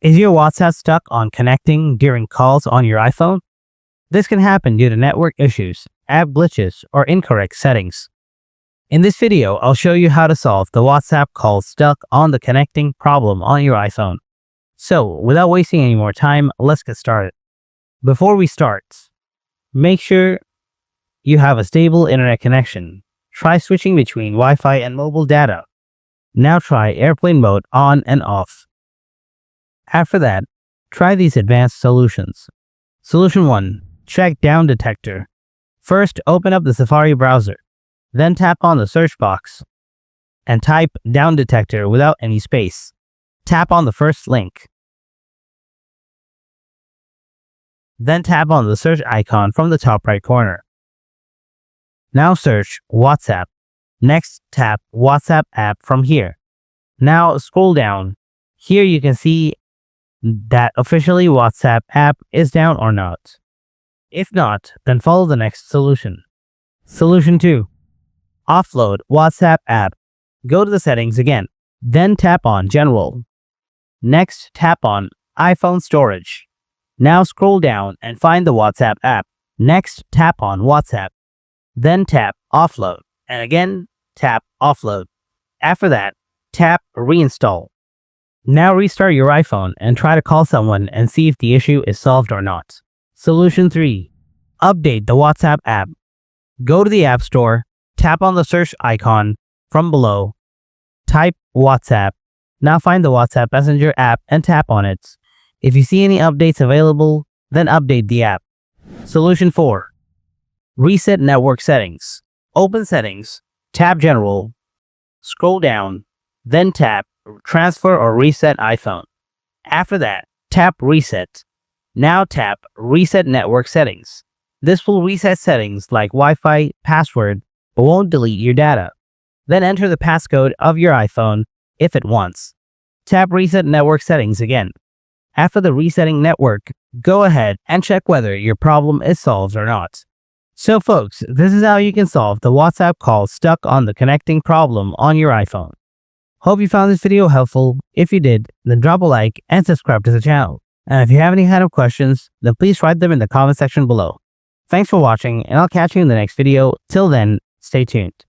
Is your WhatsApp stuck on connecting during calls on your iPhone? This can happen due to network issues, app glitches, or incorrect settings. In this video, I'll show you how to solve the WhatsApp call stuck on the connecting problem on your iPhone. So, without wasting any more time, let's get started. Before we start, make sure you have a stable internet connection. Try switching between Wi-Fi and mobile data. Now try airplane mode on and off. After that, try these advanced solutions. Solution 1. Check down detector. First, open up the Safari browser. Then tap on the search box and type down detector without any space. Tap on the first link. Then tap on the search icon from the top right corner. Now search WhatsApp. Next, tap WhatsApp app from here. Now scroll down. Here you can see that officially WhatsApp app is down or not. If not, then follow the next solution. Solution 2. Offload WhatsApp app. Go to the settings again. Then tap on General. Next, tap on iPhone storage. Now scroll down and find the WhatsApp app. Next, tap on WhatsApp. Then tap Offload. And again, tap Offload. After that, tap Reinstall. Now restart your iPhone and try to call someone and see if the issue is solved or not. Solution 3. Update the WhatsApp app. Go to the App Store, tap on the search icon from below, type WhatsApp. Now find the WhatsApp Messenger app and tap on it. If you see any updates available, then update the app. Solution 4. Reset network settings. Open Settings, tap General, scroll down, then tap Transfer or Reset iPhone. After that, tap Reset. Now tap Reset Network Settings. This will reset settings like Wi-Fi, password, but won't delete your data. Then enter the passcode of your iPhone if it wants. Tap Reset Network Settings again. After the resetting network, go ahead and check whether your problem is solved or not. So folks, this is how you can solve the WhatsApp call stuck on the connecting problem on your iPhone. Hope you found this video helpful. If you did, then drop a like and subscribe to the channel. And if you have any kind of questions, then please write them in the comment section below. Thanks for watching, and I'll catch you in the next video. Till then, stay tuned.